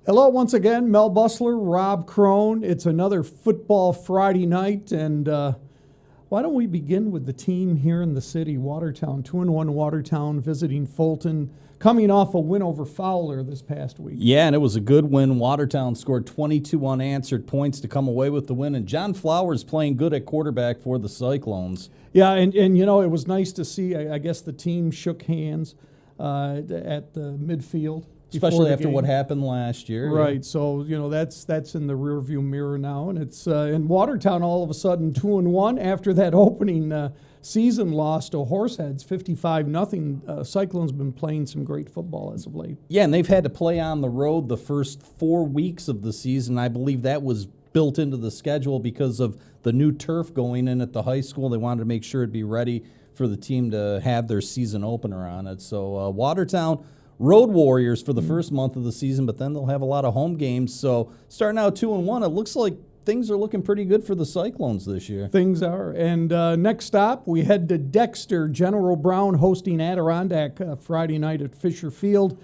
Hello once again, Mel Bustler, Rob Crone. It's another football Friday night, and why don't we begin with the team here in the city, Watertown, 2-1 Watertown, visiting Fulton, coming off a win over Fowler this past week. Yeah, and it was a good win. Watertown scored 22 unanswered points to come away with the win, and John Flowers playing good at quarterback for the Cyclones. Yeah, and you know, it was nice to see, I guess the team shook hands at the midfield. Especially after what happened last year. Right, yeah. so, you know, that's in the rearview mirror now. And it's in Watertown all of a sudden 2-1 after that opening season loss to Horseheads, 55-0. Cyclones been playing some great football as of late. Yeah, and they've had to play on the road the first 4 weeks of the season. I believe that was built into the schedule because of the new turf going in at the high school. They wanted to make sure it'd be ready for the team to have their season opener on it. So Watertown road warriors for the first month of the season, but then they'll have a lot of home games. So starting out 2-1, it looks like things are looking pretty good for the Cyclones this year. Things are. And next stop, we head to Dexter. General Brown hosting Adirondack Friday night at Fisher Field.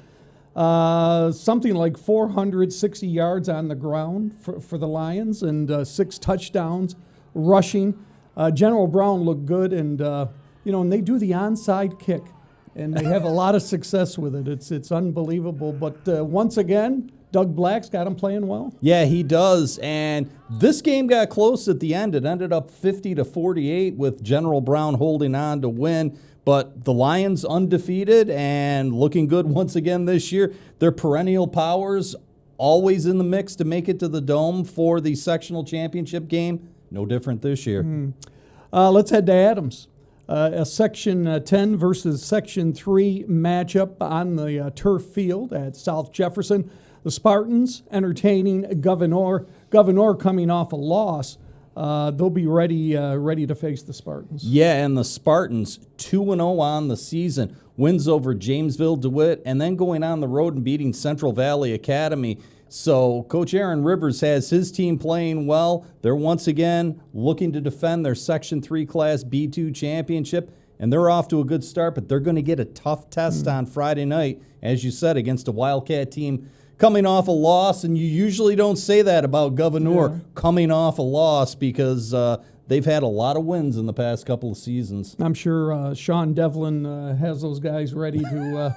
Something like 460 yards on the ground for the Lions and 6 touchdowns rushing. General Brown looked good, and and they do the onside kick. And they have a lot of success with it. It's unbelievable. But once again, Doug Black's got him playing well. Yeah, he does. And this game got close at the end. It ended up 50-48 with General Brown holding on to win. But the Lions undefeated and looking good once again this year. Their perennial powers always in the mix to make it to the Dome for the sectional championship game. No different this year. Let's head to Adams. A Section 10 versus Section 3 matchup on the turf field at South Jefferson. The Spartans entertaining Gouverneur. Gouverneur coming off a loss. They'll be ready to face the Spartans. Yeah, and the Spartans 2-0 on the season. Wins over Jamesville, DeWitt, and then going on the road and beating Central Valley Academy. So Coach Aaron Rivers has his team playing well. They're once again looking to defend their Section 3 Class B2 championship, and they're off to a good start, but they're going to get a tough test on Friday night, as you said, against a Wildcat team coming off a loss, and you usually don't say that about Gouverneur coming off a loss because they've had a lot of wins in the past couple of seasons. I'm sure Sean Devlin has those guys ready to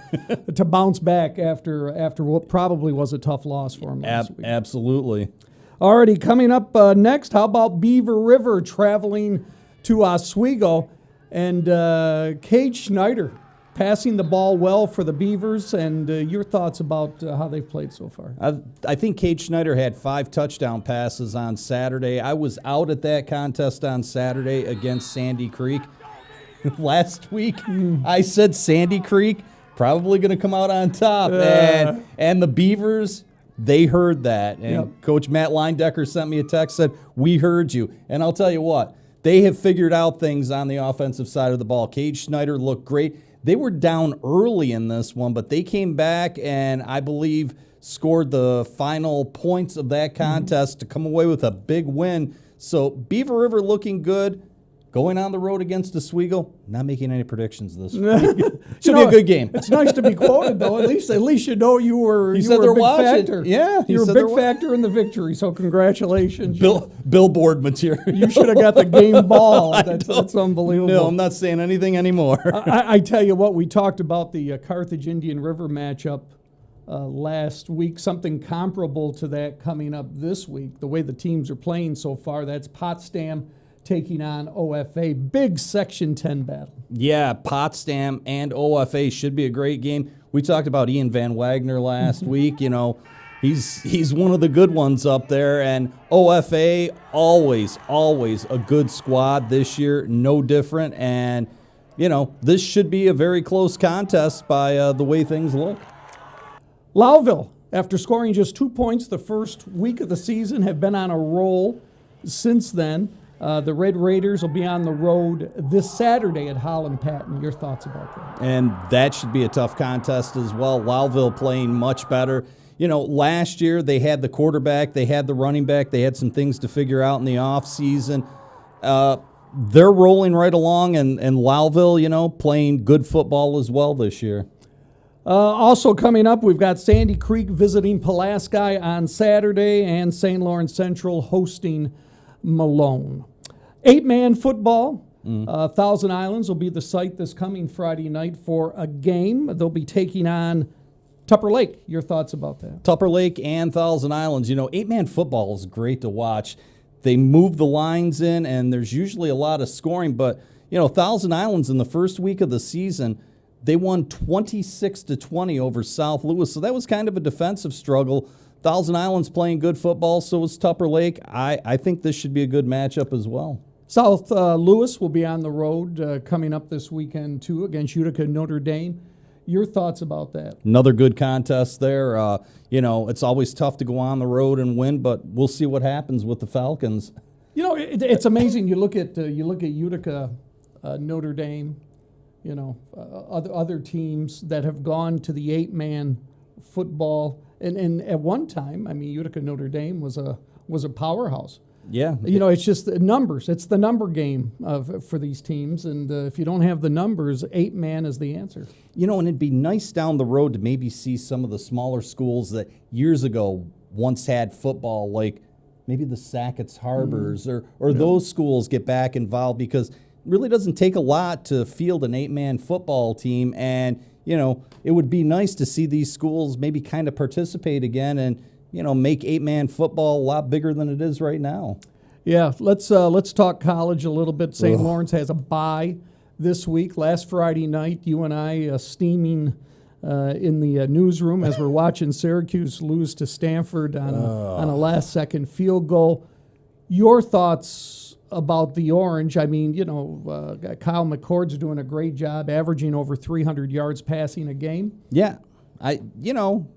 to bounce back after what probably was a tough loss for him last week. Absolutely. Alrighty, coming up next, how about Beaver River traveling to Oswego, and Cade Schneider passing the ball well for the Beavers, and your thoughts about how they've played so far. I think Cade Schneider had 5 touchdown passes on Saturday. I was out at that contest on Saturday against Sandy Creek. Last week, I said Sandy Creek probably going to come out on top, and the Beavers, they heard that. And Coach Matt Leindecker sent me a text, said, "We heard you." And I'll tell you what, they have figured out things on the offensive side of the ball. Cade Schneider looked great. They were down early in this one, but they came back and I believe scored the final points of that contest to come away with a big win. So Beaver River looking good. Going on the road against Oswego, not making any predictions this week. Should be a good game. It's nice to be quoted, though. At least you know you were a big factor. Yeah, you were a big factor in the victory. So congratulations. Billboard material. You should have got the game ball. That's unbelievable. No, I'm not saying anything anymore. I tell you what, we talked about the Carthage Indian River matchup last week. Something comparable to that coming up this week. The way the teams are playing so far, that's Potsdam taking on OFA. Big Section 10 battle. Yeah, Potsdam and OFA should be a great game. We talked about Ian Van Wagner last week. You know, he's one of the good ones up there. And OFA, always a good squad this year, no different. And, you know, this should be a very close contest by the way things look. Lowville, after scoring just 2 points the first week of the season, have been on a roll since then. The Red Raiders will be on the road this Saturday at Holland Patton. Your thoughts about that? And that should be a tough contest as well. Lowville playing much better. You know, last year they had the quarterback, they had the running back, they had some things to figure out in the offseason. They're rolling right along, and Lowville, you know, playing good football as well this year. Also coming up, we've got Sandy Creek visiting Pulaski on Saturday and St. Lawrence Central hosting Malone. 8-man football. Thousand Islands will be the site this coming Friday night for a game. They'll be taking on Tupper Lake. Your thoughts about that? Tupper Lake and Thousand Islands. 8-man football is great to watch. They move the lines in, and there's usually a lot of scoring. But, Thousand Islands in the first week of the season, they won 26-20 over South Louis. So that was kind of a defensive struggle. Thousand Islands playing good football, so is Tupper Lake. I think this should be a good matchup as well. South Louis will be on the road coming up this weekend, too, against Utica Notre Dame. Your thoughts about that? Another good contest there. It's always tough to go on the road and win, but we'll see what happens with the Falcons. It's amazing. You look at Utica, Notre Dame, other teams that have gone to the 8-man football, and at one time, Utica Notre Dame was a powerhouse. Yeah. It's just the numbers. It's the number game for these teams. And if you don't have the numbers, 8-man is the answer. And it'd be nice down the road to maybe see some of the smaller schools that years ago once had football, like maybe the Sackett's Harbors or those schools get back involved, because it really doesn't take a lot to field an 8-man football team. And, it would be nice to see these schools maybe kind of participate again and make 8-man football a lot bigger than it is right now. Yeah, let's talk college a little bit. St. Lawrence has a bye this week. Last Friday night, you and I steaming in the newsroom as we're watching Syracuse lose to Stanford on a last-second field goal. Your thoughts about the Orange? Kyle McCord's doing a great job, averaging over 300 yards passing a game. Yeah.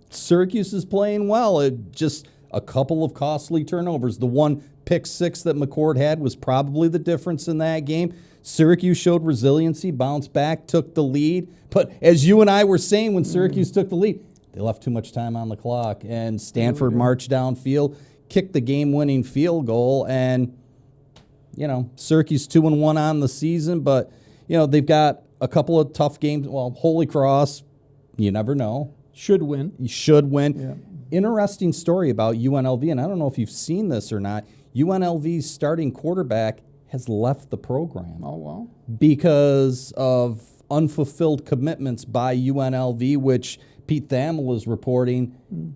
Syracuse is playing well. Just a couple of costly turnovers. The one pick six that McCord had was probably the difference in that game. Syracuse showed resiliency, bounced back, took the lead. But as you and I were saying when Syracuse took the lead, they left too much time on the clock. And Stanford marched downfield, kicked the game-winning field goal. And, Syracuse 2-1 on the season. But, they've got a couple of tough games. Well, Holy Cross, you never know. Should win. You should win. Yeah. Interesting story about UNLV, and I don't know if you've seen this or not. UNLV's starting quarterback has left the program. Oh, wow. Because of unfulfilled commitments by UNLV, which Pete Thamel is reporting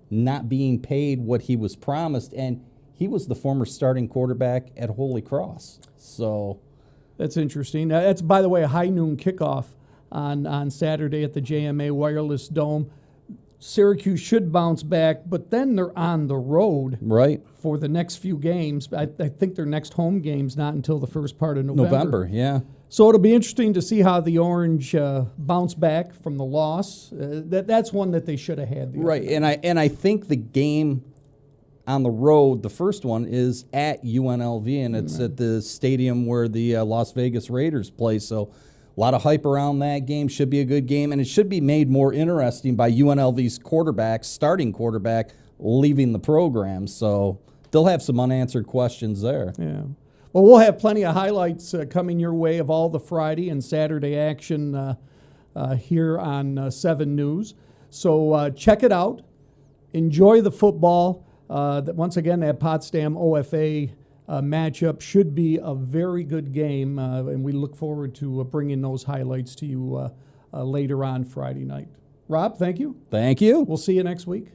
not being paid what he was promised, and he was the former starting quarterback at Holy Cross. So that's interesting. That's, by the way, a high noon kickoff on Saturday at the JMA Wireless Dome. Syracuse should bounce back, but then they're on the road for the next few games. I think their next home game's not until the first part of November. Yeah. So it'll be interesting to see how the Orange bounce back from the loss. That's one that they should have had. And I think the game on the road, the first one, is at UNLV, and it's at the stadium where the Las Vegas Raiders play. So a lot of hype around that game. Should be a good game, and it should be made more interesting by UNLV's starting quarterback, leaving the program. So they'll have some unanswered questions there. Yeah. Well, we'll have plenty of highlights coming your way of all the Friday and Saturday action here on 7 News. So check it out. Enjoy the football. Once again, that Potsdam OFA matchup should be a very good game, and we look forward to bringing those highlights to you later on Friday night. Rob, thank you. Thank you. We'll see you next week.